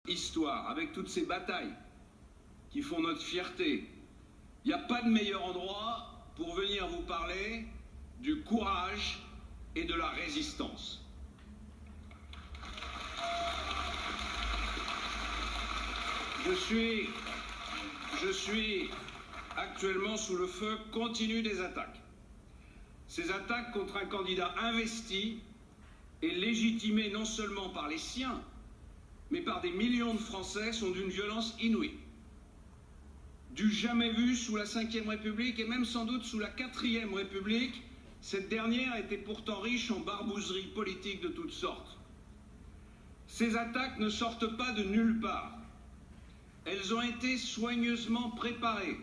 Histoire, avec toutes ces batailles qui font notre fierté, il n'y a pas de meilleur endroit pour venir vous parler du courage et de la résistance. Je suis actuellement sous le feu continu des attaques. Ces attaques contre un candidat investi et légitimé non seulement par les siens, mais par des millions de Français, sont d'une violence inouïe. Du jamais vu sous la Ve République et même sans doute sous la IVe République, cette dernière était pourtant riche en barbouzeries politiques de toutes sortes. Ces attaques ne sortent pas de nulle part. Elles ont été soigneusement préparées.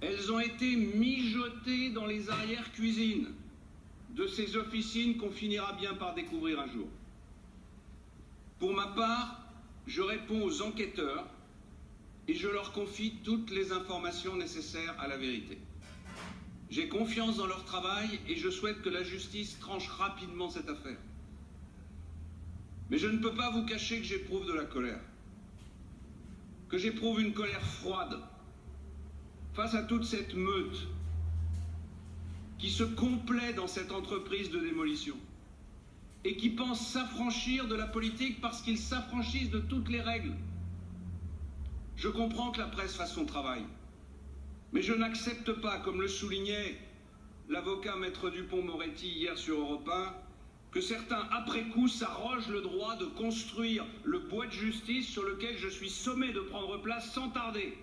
Elles ont été mijotées dans les arrière-cuisines de ces officines qu'on finira bien par découvrir un jour. Pour ma part, je réponds aux enquêteurs et je leur confie toutes les informations nécessaires à la vérité. J'ai confiance dans leur travail et je souhaite que la justice tranche rapidement cette affaire. Mais je ne peux pas vous cacher que j'éprouve de la colère. Que j'éprouve une colère froide face à toute cette meute qui se complaît dans cette entreprise de démolition et qui pense s'affranchir de la politique parce qu'ils s'affranchissent de toutes les règles. Je comprends que la presse fasse son travail, mais je n'accepte pas, comme le soulignait l'avocat Maître Dupond-Moretti hier sur Europe 1, que certains, après coup, s'arrogent le droit de construire le bois de justice sur lequel je suis sommé de prendre place sans tarder.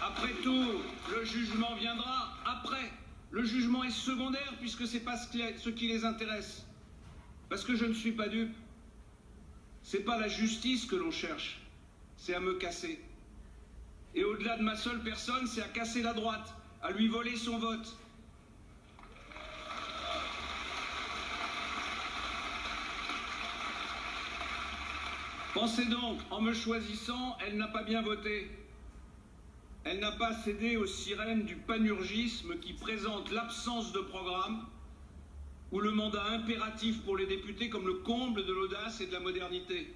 Après tout, le jugement viendra après. Le jugement est secondaire puisque c'est pas ce qui les intéresse. Parce que je ne suis pas dupe. C'est pas la justice que l'on cherche, c'est à me casser. Et au-delà de ma seule personne, c'est à casser la droite, à lui voler son vote. Pensez donc, en me choisissant, elle n'a pas bien voté. Elle n'a pas cédé aux sirènes du panurgisme qui présente l'absence de programme ou le mandat impératif pour les députés comme le comble de l'audace et de la modernité.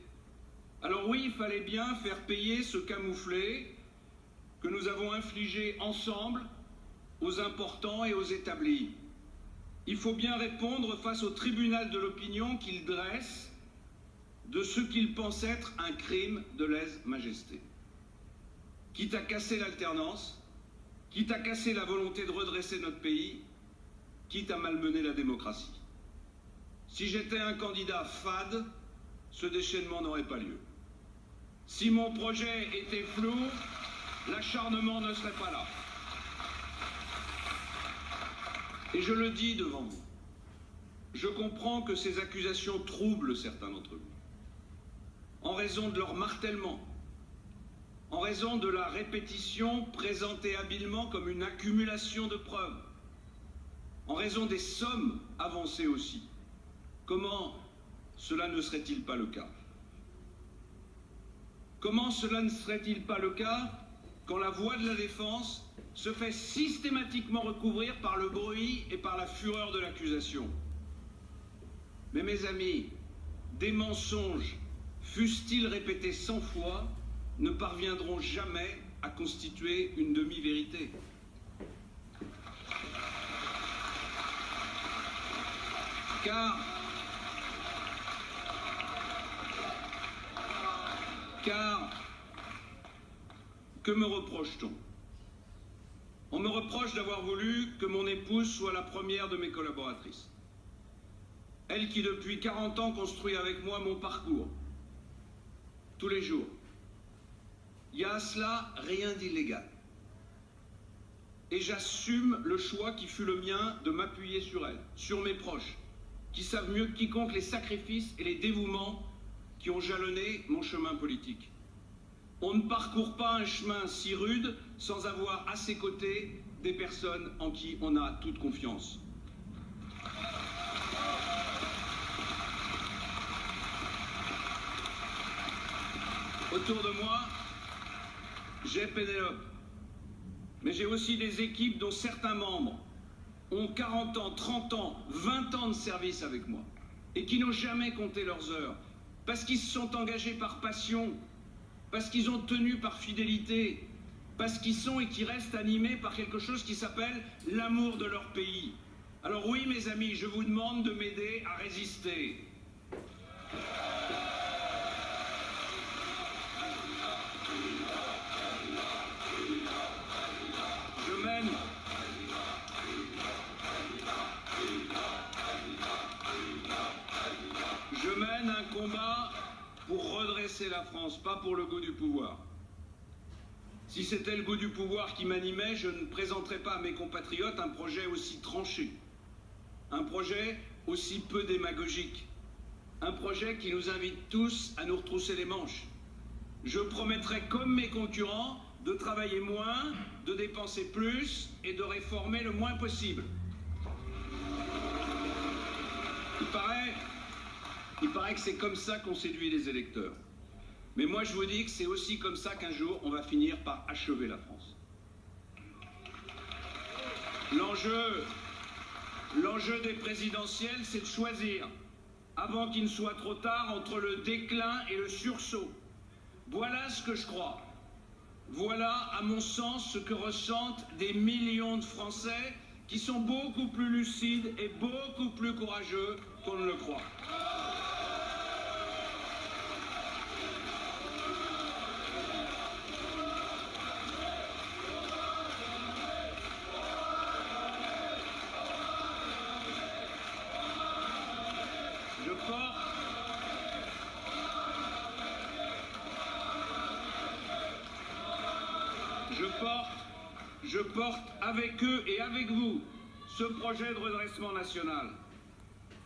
Alors oui, il fallait bien faire payer ce camouflet que nous avons infligé ensemble aux importants et aux établis. Il faut bien répondre face au tribunal de l'opinion qu'il dresse de ce qu'il pense être un crime de lèse-majesté. Quitte à casser l'alternance, quitte à casser la volonté de redresser notre pays, quitte à malmener la démocratie. Si j'étais un candidat fade, ce déchaînement n'aurait pas lieu. Si mon projet était flou, l'acharnement ne serait pas là. Et je le dis devant vous, je comprends que ces accusations troublent certains d'entre vous, en raison de leur martèlement, en raison de la répétition présentée habilement comme une accumulation de preuves, en raison des sommes avancées aussi. Comment cela ne serait-il pas le cas? Comment cela ne serait-il pas le cas quand la voix de la défense se fait systématiquement recouvrir par le bruit et par la fureur de l'accusation? Mais mes amis, des mensonges, fussent-ils répétés 100 fois, ne parviendront jamais à constituer une demi-vérité. Car que me reproche-t-on? On me reproche d'avoir voulu que mon épouse soit la première de mes collaboratrices. Elle qui depuis 40 ans construit avec moi mon parcours, tous les jours. Il n'y a à cela rien d'illégal. Et j'assume le choix qui fut le mien de m'appuyer sur elle, sur mes proches, qui savent mieux que quiconque les sacrifices et les dévouements qui ont jalonné mon chemin politique. On ne parcourt pas un chemin si rude sans avoir à ses côtés des personnes en qui on a toute confiance. Autour de moi, J'ai Pénélope. Mais j'ai aussi des équipes dont certains membres ont 40 ans, 30 ans, 20 ans de service avec moi et qui n'ont jamais compté leurs heures parce qu'ils se sont engagés par passion, parce qu'ils ont tenu par fidélité, parce qu'ils sont et qui restent animés par quelque chose qui s'appelle l'amour de leur pays. Alors oui, mes amis, je vous demande de m'aider à résister. Je mène un combat pour redresser la France, pas pour le goût du pouvoir. Si c'était le goût du pouvoir qui m'animait, je ne présenterais pas à mes compatriotes un projet aussi tranché, un projet aussi peu démagogique, un projet qui nous invite tous à nous retrousser les manches. Je promettrais, comme mes concurrents, de travailler moins, de dépenser plus et de réformer le moins possible. Il paraît que c'est comme ça qu'on séduit les électeurs. Mais moi, je vous dis que c'est aussi comme ça qu'un jour, on va finir par achever la France. L'enjeu des présidentielles, c'est de choisir, avant qu'il ne soit trop tard, entre le déclin et le sursaut. Voilà ce que je crois. Voilà, à mon sens, ce que ressentent des millions de Français qui sont beaucoup plus lucides et beaucoup plus courageux qu'on ne le croit. Je porte avec eux et avec vous ce projet de redressement national.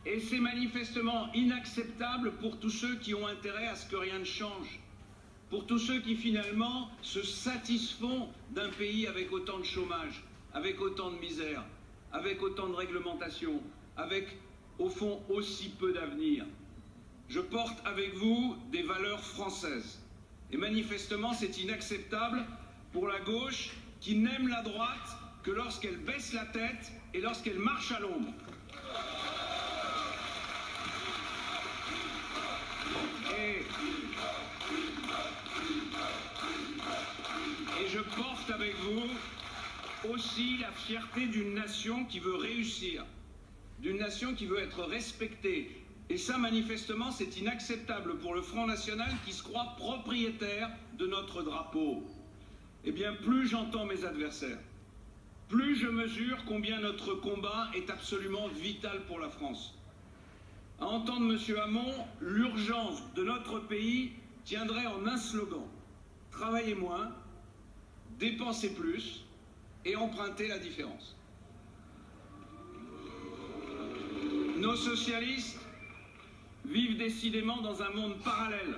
Et c'est manifestement inacceptable pour tous ceux qui ont intérêt à ce que rien ne change. Pour tous ceux qui finalement se satisfont d'un pays avec autant de chômage, avec autant de misère, avec autant de réglementation, avec au fond aussi peu d'avenir. Je porte avec vous des valeurs françaises. Et manifestement c'est inacceptable pour la gauche qui n'aime la droite que lorsqu'elle baisse la tête et lorsqu'elle marche à l'ombre. Et je porte avec vous aussi la fierté d'une nation qui veut réussir, d'une nation qui veut être respectée. Et ça, manifestement, c'est inacceptable pour le Front National qui se croit propriétaire de notre drapeau. Eh bien, plus j'entends mes adversaires, plus je mesure combien notre combat est absolument vital pour la France. À entendre M. Hamon, l'urgence de notre pays tiendrait en un slogan: travailler moins, dépenser plus et emprunter la différence. Nos socialistes vivent décidément dans un monde parallèle.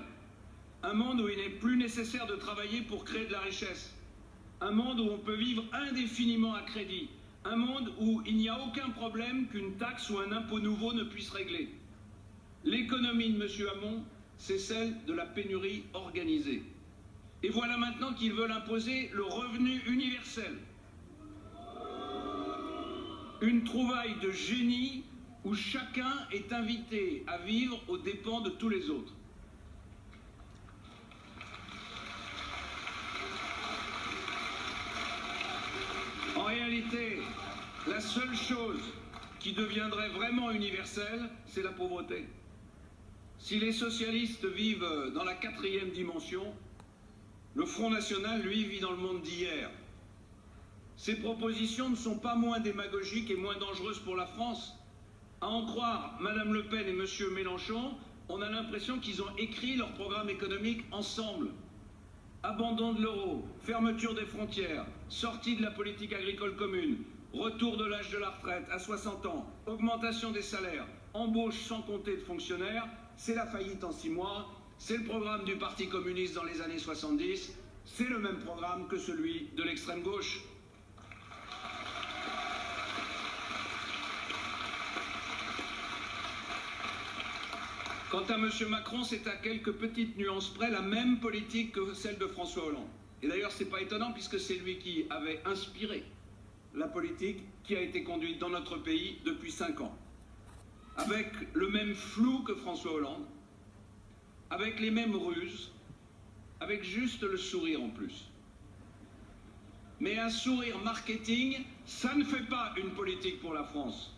Un monde où il n'est plus nécessaire de travailler pour créer de la richesse. Un monde où on peut vivre indéfiniment à crédit. Un monde où il n'y a aucun problème qu'une taxe ou un impôt nouveau ne puisse régler. L'économie de M. Hamon, c'est celle de la pénurie organisée. Et voilà maintenant qu'ils veulent imposer le revenu universel. Une trouvaille de génie où chacun est invité à vivre aux dépens de tous les autres. En réalité, la seule chose qui deviendrait vraiment universelle, c'est la pauvreté. Si les socialistes vivent dans la 4e dimension, le Front National, lui, vit dans le monde d'hier. Ces propositions ne sont pas moins démagogiques et moins dangereuses pour la France. À en croire Mme Le Pen et M. Mélenchon, on a l'impression qu'ils ont écrit leur programme économique ensemble. Abandon de l'euro, fermeture des frontières, sortie de la politique agricole commune, retour de l'âge de la retraite à 60 ans, augmentation des salaires, embauche sans compter de fonctionnaires, c'est la faillite en 6 mois, c'est le programme du Parti communiste dans les années 70, c'est le même programme que celui de l'extrême gauche. Quant à M. Macron, c'est à quelques petites nuances près la même politique que celle de François Hollande. Et d'ailleurs, c'est pas étonnant puisque c'est lui qui avait inspiré la politique qui a été conduite dans notre pays depuis 5 ans. Avec le même flou que François Hollande, avec les mêmes ruses, avec juste le sourire en plus. Mais un sourire marketing, ça ne fait pas une politique pour la France.